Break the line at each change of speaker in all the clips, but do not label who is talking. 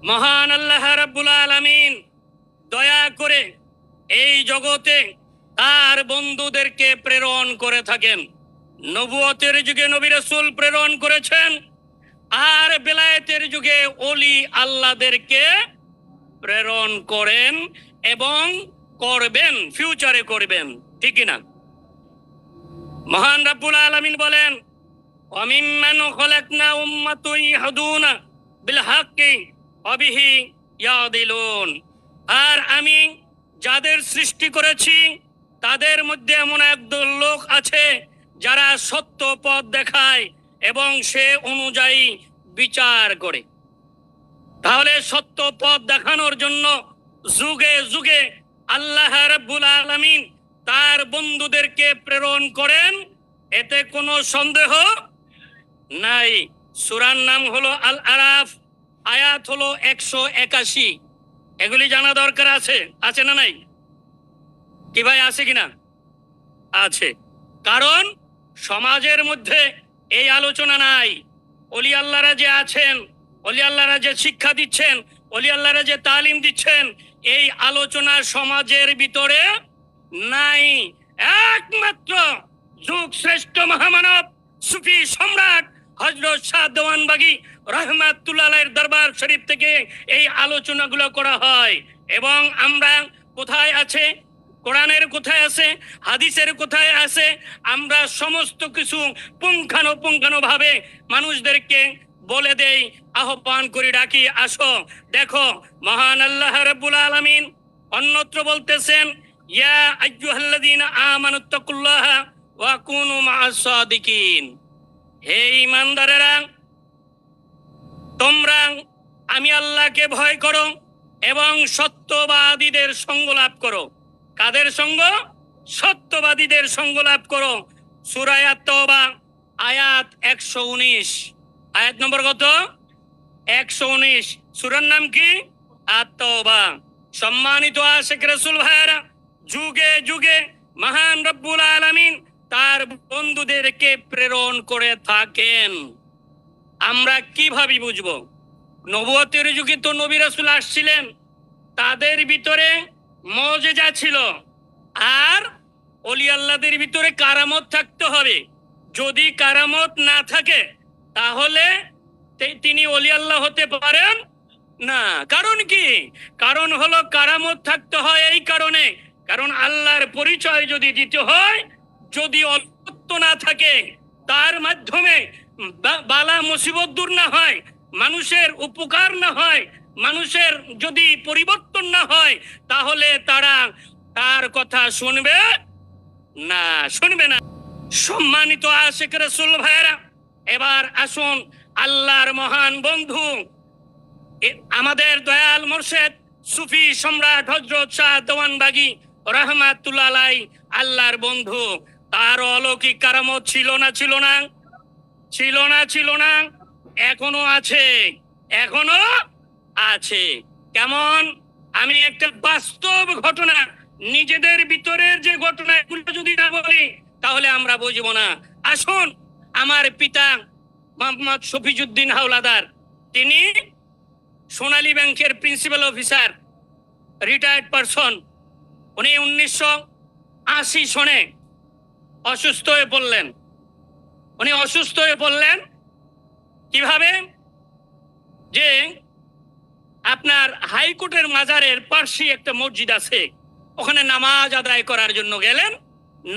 মহান আল্লাহ রাব্বুল আলামিন দয়া করে এই জগতে তার বন্ধুদেরকে প্রেরণ করে থাকেন। নবুয়তের যুগে নবী রাসূল প্রেরণ করেছেন, আর বেলায়েতের যুগে ওলি আল্লাহদেরকে প্রেরণ করেন এবং করবেন, ফিউচারে করবেন, ঠিক না? মহান রাব্বুল আলামিন বলেন, ওয়ামিম্মান খলাকনা উম্মাতুন ইয়াহদুনা বিল হাক্কি ওয়া বিহি ইয়াদিলুন। আর আমি যাদের সৃষ্টি করেছি তাদের মধ্যে এমন একদল লোক আছে যারা সত্য পথ দেখায় এবং সে অনুযায়ী বিচার করে। তাহলে সত্য পথ দেখানোর জন্য যুগে যুগে আল্লাহ রাব্বুল আলামিন তার বন্ধুদেরকে প্রেরণ করেন, এতে কোনো সন্দেহ নাই। সূরার নাম হলো আল আরাফ, আয়াত হলো 181। এগুলি জানা দরকার আছে, আছে না নাই? কি ভাই, আছে কিনা? আছে। কারণ সমাজের মধ্যে এই আলোচনা নাই। ওলি আল্লাহরা যে আছেন, ওলি আল্লাহরা যে শিক্ষা দিচ্ছেন, ওলি আল্লাহরা যে তালিম দিচ্ছেন, এই আলোচনা সমাজের ভিতরে নাই। একমাত্র যুগ শ্রেষ্ঠ মহামানব সুফি সম্রাট হযরত শাহ দেওয়ানবাগী রাহমাতুল্লাহ আলাইহির দরবার শরীফ থেকে এই আলোচনাগুলো করা হয়। এবং আমরা কোথায় আছে, কোরআনের কোথায় আছে, হাদিসের কোথায় আছে, আমরা সমস্ত কিছু পুঙ্খানুপুঙ্খানুভাবে মানুষদেরকে বলে দেই, আহ্বান করে ডাকি, আসো দেখো। মহান আল্লাহ রাব্বুল আলামিন অন্যত্র বলতেছেন, ইয়া আইয়ুহাল্লাযীনা আমানুত্তাকুল্লাহা ওয়া কুনু মা'আস সাদিকিন। হে ঈমানদারেরা, তোমরা আমি আল্লাহকে ভয় করো এবং সত্যবাদীদের সঙ্গ লাভ করো। কাদের সঙ্গ? সত্যবাদীদের সঙ্গ লাভ করো। সূরা আত-তাওবা আয়াত 119। আয়াত নম্বর কত? 119। সূরার নাম কি? আত-তাওবা। সম্মানিত আশিক রাসূল ভাইরা, যুগে যুগে মহান রব্বুল আলামিন তার বন্ধুদেরকে প্রেরণ করে থাকেন। আমরা কিভাবে বুঝবো? নবুয়তের যুগে তো নবী রাসূল আসছিলেন, তাদের ভিতরে মুজিজা ছিল, আর ওলি আল্লাহদের ভিতরে কারামত থাকতে হবে। যদি কারামত না থাকে তাহলে তিনি ওলি আল্লাহ হতে পারেন না। কারণ কি? কারণ হলো কারামত থাকতে হয় এই কারণে, কারণ আল্লাহর পরিচয় যদি দিতে হয়, যদি অলত্ব না থাকে, তার মাধ্যমে বালা মুসিবত দূর না হয়, মানুষের উপকার না হয়, মানুষের যদি পরিবর্তন না হয়, তাহলে তারা তার কথা শুনবে না, শুনবে না। সম্মানিত আশিক রাসূল ভাইরা, এবার আসুন আল্লাহর মহান বন্ধু আমাদের দয়াল মুর্শিদ সুফি সম্রাট হযরত শাহ দেওয়ানবাগী রাহমাতুল্লাহ আলাইহি, আল্লাহর বন্ধু, তার অলৌকিক কারামত ছিল না? ছিল না? ছিল না? ছিল না? এখনো আছে, এখনো আছে। কেমন? আমি একটা বাস্তব ঘটনা, নিজেদের ভিতরের যে ঘটনা, এগুলো যদি না বলি তাহলে আমরা বুঝবো না। আসুন, আমার পিতা মোহাম্মদ শফিজউদ্দিন হাওলাদার, তিনি সোনালী ব্যাংকের প্রিন্সিপাল অফিসার, রিটায়ার্ড পারসন। উনি 1980 সনে অসুস্থ হয়ে পড়লেন। উনি অসুস্থ হয়ে পড়লেন কিভাবে? যে আপনার হাইকোর্টের মাজারের পাশে একটা মসজিদ আছে, ওখানে নামাজ আদায় করার জন্য গেলেন।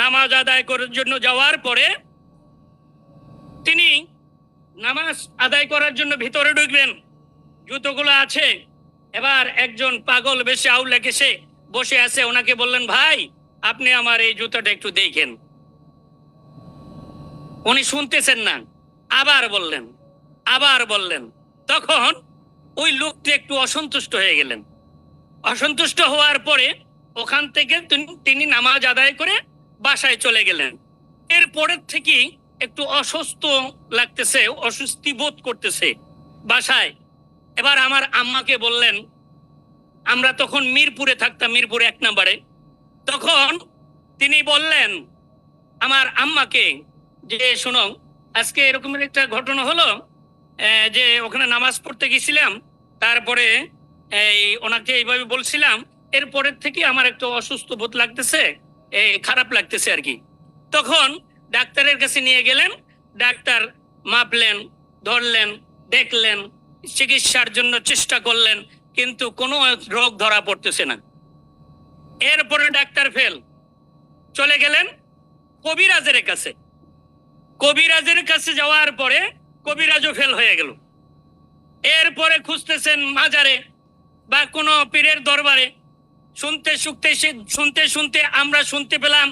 নামাজ আদায় করার জন্য যাওয়ার পরে তিনি নামাজ আদায় করার জন্য ভিতরে ঢুকবেন, জুতোগুলো আছে। এবার একজন পাগল বেশে আউলা কেসে বসে আছে, ওনাকে বললেন, ভাই আপনি আমার এই জুতাটা একটু দেখেন। উনি শুনতেছেন না, আবার বললেন, আবার বললেন। তখন ওই লোকটি একটু অসন্তুষ্ট হয়ে গেলেন। অসন্তুষ্ট হওয়ার পরে ওখান থেকে তিনি নামাজ আদায় করে বাসায় চলে গেলেন। এরপরের থেকে একটু অসুস্থ লাগতেছে, অস্বস্তি বোধ করতেছে বাসায়। এবার আমার আম্মাকে বললেন, আমরা তখন মিরপুরে থাকতাম, মিরপুরে 1 নম্বরে। তখন তিনি বললেন আমার আম্মাকে যে, শোনো, আজকে এরকমের একটা ঘটনা হলো, যে ওখানে নামাজ পড়তে গেছিলাম, তারপরে এই ওনাকে এইভাবে বলছিলাম, এরপরের থেকে আমার একটু অসুস্থ বোধ লাগতেছে, এই খারাপ লাগতেছে আর কি। তখন ডাক্তারের কাছে নিয়ে গেলেন, ডাক্তার মাপলেন, ধরলেন, দেখলেন, চিকিৎসার জন্য চেষ্টা করলেন, কিন্তু কোনো রোগ ধরা পড়তেছে না। এরপরে ডাক্তার ফেল, চলে গেলেন কবিরাজের কাছে। কবিরাজের কাছে যাওয়ার পরে কবিরাজও ফেল হয়ে গেল। এরপরে খুঁজতেছেন মাজারে বা কোনো পীরের দরবারে, শুনতে শুনতে আমরা শুনতে পেলাম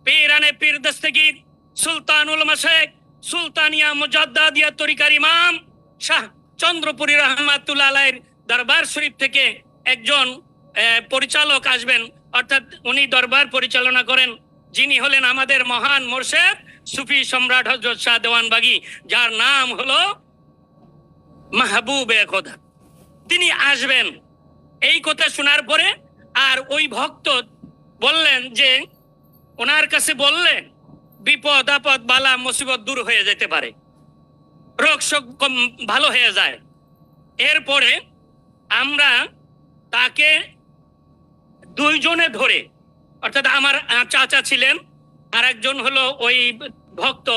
পীরানে পীর দস্তগীর সুলতানুল মাশায়েখ সুলতানিয়া মুজাদ্দাদিয়া তরিকার ইমাম শাহ চন্দ্রপুরী রহমাতুল্লাহ আলাইহির দরবার শরীফ থেকে একজন পরিচালক আসবেন, অর্থাৎ উনি দরবার পরিচালনা করেন, যিনি হলেন আমাদের মহান মুর্শিদ সুফি সম্রাট হযরত শাহ দেওয়ানবাগী, যার নাম হলো মাহবুবে খোদা। তিনি আসবেন। এই কথা শোনার পরে আর ওই ভক্ত বললেন যে ওনার কাছে বললে বিপদ আপদ বালা মুসিবত দূর হয়ে যেতে পারে, রোগ শোক ভালো হয়ে যায়। এরপরে আমরা তাকে দুইজনে ধরে, অর্থাৎ আমার চাচা ছিলেন আর একজন হলো ওই ভক্ত,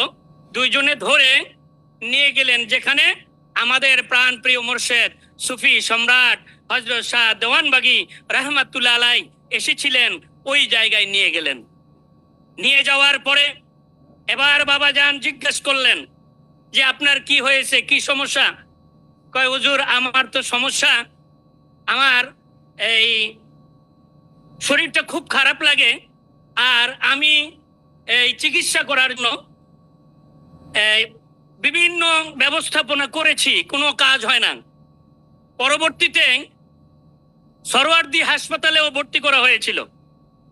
দুইজনে ধরে নিয়ে গেলেন যেখানে আমাদের প্রাণ প্রিয় মুর্শিদ সুফি সম্রাট হযরত শাহ দেওয়ানবাগী রহমাতুল্লাহ আলাইহি এসেছিলেন, ওই জায়গায় নিয়ে গেলেন। নিয়ে যাওয়ার পরে এবার বাবা যান জিজ্ঞেস করলেন যে আপনার কি হয়েছে, কি সমস্যা? কয় হুজুর আমার তো সমস্যা, আমার এই শরীরটা খুব খারাপ লাগে, আর আমি এই চিকিৎসা করার জন্য বিভিন্ন ব্যবস্থাপনা করেছি, কোনো কাজ হয় না। পরবর্তীতে সরওয়ার্দী হাসপাতালেও ভর্তি করা হয়েছিল,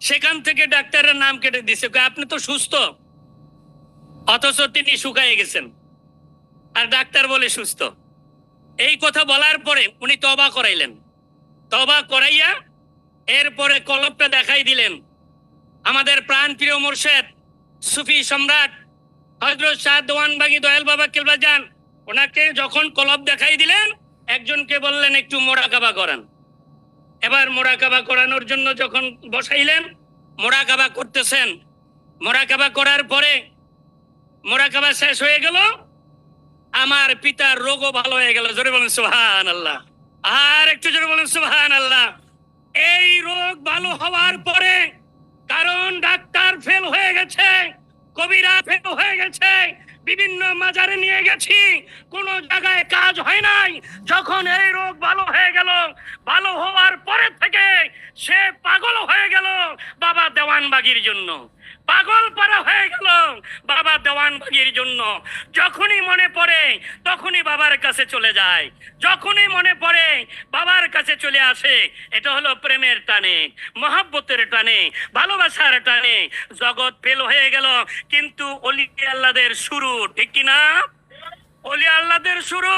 সেখান থেকে ডাক্তারের নাম কেটে দিছে, আপনি তো সুস্থ, অথচ তিনি শুকায়ে গেছেন আর ডাক্তার বলে সুস্থ। এই কথা বলার পরে উনি তওবা করাইলেন। তওবা করাইয়া এরপরে কলবটা দেখাই দিলেন আমাদের প্রাণ প্রিয় মুর্শিদ সুফি সম্রাট হযরত শাহ দেওয়ানবাগী দয়াল বাবা কেলবা যান। ওনাকে যখন কলব দেখাই দিলেন, একজনকে বললেন একটু মোরাকাবা করান। এবার মোরাকাবা করানোর জন্য যখন বসাইলেন, মোরাকাবা করতেছেন। মোরাকাবা করার পরে মোরাকাবা শেষ হয়ে গেল, আমার পিতার রোগও ভালো হয়ে গেল। জোরে বলেন সুবহানাল্লাহ, আর একটু জোরে বলেন সুবহানাল্লাহ। এই রোগ ভালো হওয়ার পরে, কারণ ডাক্তার ফেল হয়ে গেছে, কবিরা ফেল হয়ে গেছে, বিভিন্ন মাজারে নিয়ে গেছি, কোন জায়গায় কাজ হয় নাই। যখন এই রোগ ভালো হয়ে গেল, ভালো হওয়ার পরে থেকে সে পাগল হয়ে গেল বাবা দেওয়ানবাগীর জন্য, পাগল পারা হয়ে গেল বাবা দেওয়ানবাগীর জন্য। যখনই মনে পড়ে তখনই বাবার কাছে চলে যায়, যখনই মনে পড়ে বাবার কাছে চলে আসে। এটা হলো প্রেমের টানে, মহব্বতের টানে, ভালোবাসার টানে। জগৎ ফেল হয়ে গেল, কিন্তু ওলি আল্লাহদের শুরু, ঠিক কিনা? ওলি আল্লাহদের শুরু,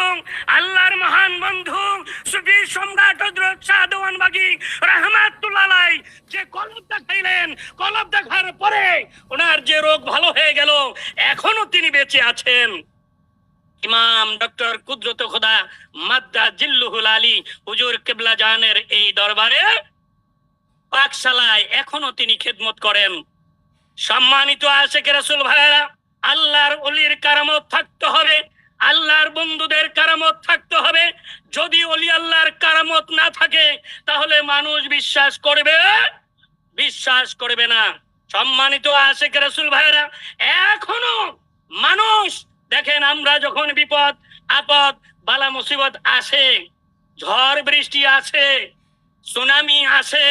আল্লাহর মহান বন্ধু সুফি সম্রাট হযরত শাহ দেওয়ানবাগী রাহমাতুল্লাহ আলাইহি যে কলব দেখাইলেন, কলব দেখার পরে ওনার যে রোগ ভালো হয়ে গেল, এখনো তিনি বেঁচে আছেন। ইমাম ডক্টর কুদরত খোদা মাদ্দা জিল্লুহুল আলী হুজুর কিবলা জানের এই দরবারে পাকশালায় এখনো তিনি খেদমত করেন। সম্মানিত আশিক রাসূল ভাইরা, আল্লাহর ওলির কারামত থাকতে হবে, আল্লাহর বন্ধুদের কারামত থাকতে হবে। যদি ওলি আল্লাহর কারামত না থাকে, তাহলে মানুষ বিশ্বাস করবে না। সম্মানিত আশিক রাসূল ভাইরা, এখনো মানুষ দেখেন, আমরা যখন বিপদ আপদ বালা মুসিবত আসে, ঝড় বৃষ্টি আসে, সুনামি আসে,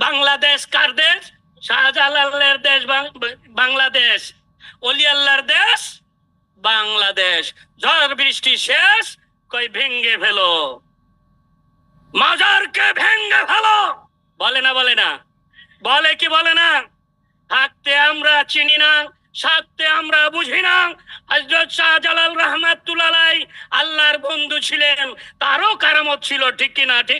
বাংলাদেশ কার দেশ? শাহজালালের দেশ বাংলাদেশ, ওলি আল্লাহর দেশ বাংলাদেশ। ঝড় বৃষ্টি শেষ, কই ভেঙ্গে ফেলো, মাজারকে ভেঙ্গে ফেলো, বলে না? বলে কি বলে না? থাকতে আমরা চিনি না, সাথে আমরা বুঝি না। হযরত শাহজালাল রহমাতুল্লাহ আলাইহি আল্লাহর বন্ধু ছিলেন, তারও কারামত ছিল, ঠিক কিনা? ঠিক